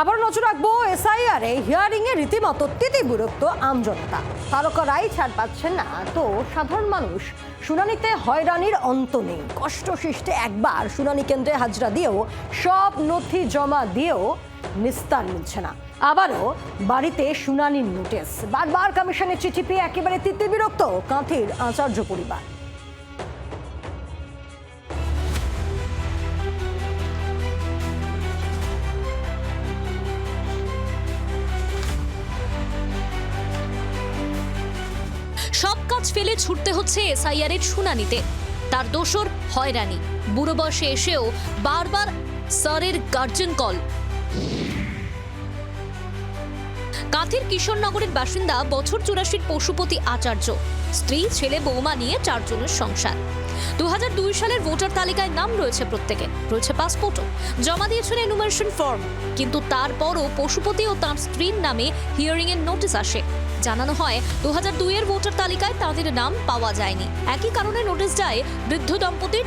আবার নজর রাখবো এসআইআর হিয়ারিং এ রীতিমতো বিরক্ত আমজনতা। তারকা রায় ছাড় পাচ্ছেন না তো সাধারণ মানুষ শুনানিতে হয়রানির অন্ত নেই। কষ্ট সৃষ্টে একবার শুনানি কেন্দ্রে হাজরা দিয়েও সব নথি জমা দিয়েও নিস্তার মিলছে না। আবারও বাড়িতে শুনানির নোটিশ, বারবার কমিশনের চিঠি পেয়ে একেবারে বিরক্ত কাঁথির আচার্য পরিবার। সব কাজ ফেলে ছুটতে হচ্ছে এসআইআর এর শুনানিতে। তার দোষর হয়রানি, বুড়ো বয়সে এসেও বারবার স্যারের গার্জেন কল। কাঁথির কিশোরনগরের বাসিন্দা বছর 84 পশুপতি আচার্য, স্ত্রী ছেলে বৌমা নিয়ে 4 জনের সংসার। 2002 সালের ভোটার তালিকায় নাম রয়েছে প্রত্যেকে, রয়েছে পাসপোর্টও, জমা দিয়েছেন এনুমারেশন ফর্ম। কিন্তু তারপরও পশুপতি ও তার স্ত্রীর নামে হিয়ারিং এর নোটিশ আসে। জানানো হয় 2002 এর ভোটার তালিকায় তাদের নাম পাওয়া যায়নি। একই কারণে নোটিশ যায় বৃদ্ধ দম্পতির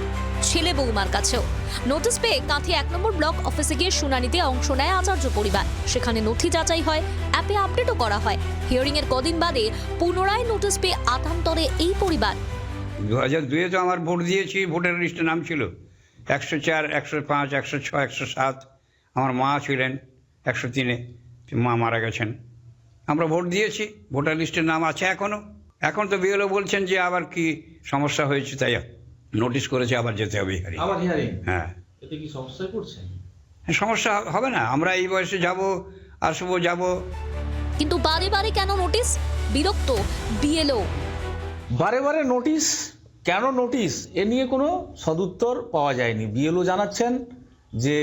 ছেলে বৌমার কাছেও। নোটিশ পেয়ে কাঁথি 1 নম্বর ব্লক অফিসে গিয়ে শুনানিতে অংশ নেয় আচার্য পরিবার। সেখানে নথি যাচাই হয়, অ্যাপে আপডেটও করা হয়। হিয়ারিং এর কদিন বাদে পুনরায় নোটিশ পেয়ে আতান্তরে এই পরিবার। 2002-এ তো আমার ভোট দিয়েছি, ভোটার লিস্টে নাম ছিল 104, 105, 106, 107। আমার মা ছিলেন 103-এ, মা মারা গেছেন। আমরা ভোট দিয়েছি, ভোটার লিস্টের নাম আছে এখনো। এখন তো বিএলও বলছেন যে আবার কি সমস্যা হয়েছে, তাই নোটিশ করেছে আবার যেতে হবে হিয়ারিং। হ্যাঁ, এতে কি সমস্যায় পড়ছেন? সমস্যা হবে না, আমরা এই বয়সে আসবো যাব। কিন্তু বারে বারে কেন নোটিশ? বিরক্ত বিএলও। বারে বারে নোটিশ, কেন নোটিশ, এ নিয়ে কোনো সদুত্তর পাওয়া যায়নি। বিএলও জানাচ্ছেন যে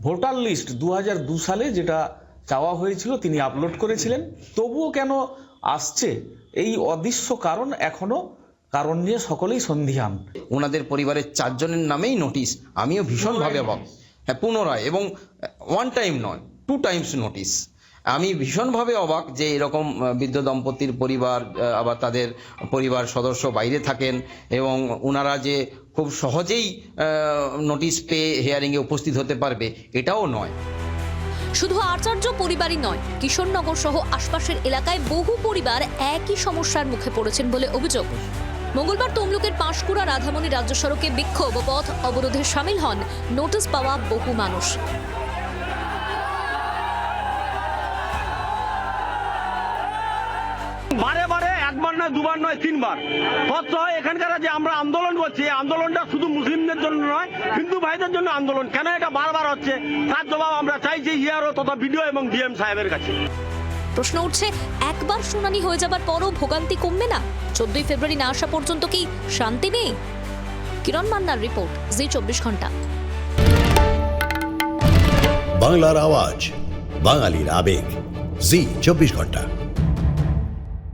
ভোটার লিস্ট 2002 সালে যেটা চাওয়া হয়েছিল তিনি আপলোড করেছিলেন, তবুও কেন আসছে এই অদৃশ্য কারণ নিয়ে সকলেই সন্দিহান। ওনাদের পরিবারের 4 জনের নামেই নোটিশ। আমিও ভীষণভাবে অবাক। হ্যাঁ, পুনরায়, এবং 1 টাইম নয়, 2 টাইমস নোটিশ। আমি ভীষণভাবে অবাক যে এরকম বৃদ্ধ দম্পতির পরিবার, আবার তাদের পরিবার সদস্য বাইরে থাকেন এবং ওনারা যে খুব সহজেই নোটিশ পেয়ে হিয়ারিংয়ে উপস্থিত হতে পারবে, এটাও নয়। শুধু আচার্য পরিবারই নয়, কিশোরনগর সহ আশপাশের এলাকায় বহু পরিবার একই সমস্যার মুখে পড়েছেন বলে অভিযোগ। মঙ্গলবার তমলুকের পাঁশকুড়া রাধামণি রাজ্য সড়কে বিক্ষোভ ও পথ অবরোধে সামিল হন নোটিশ পাওয়া বহু মানুষ। বারে বারে একবার নয়, দুবার নয়, 3বার পত্র হয় এখানকার যে আমরা আন্দোলন করছি। এই আন্দোলনটা শুধু মুসলিমদের জন্য নয়, হিন্দু ভাইদের জন্য আন্দোলন। কেন এটা বারবার হচ্ছে তার জবাব আমরা চাইছি হিয়ারও তথা বিডিও এবং ডিএম সাহেবের কাছে। প্রশ্ন উঠছে, একবার শুনানি হয়ে যাবার পরও ভোগান্তি কমবে না? 14 ফেব্রুয়ারি না আসা পর্যন্ত কি শান্তি নেই? কিরণ মান্নার রিপোর্ট, জি 24 ঘন্টা। বাংলার আওয়াজ, বাঙালির আবেগ, জি 24 ঘন্টা।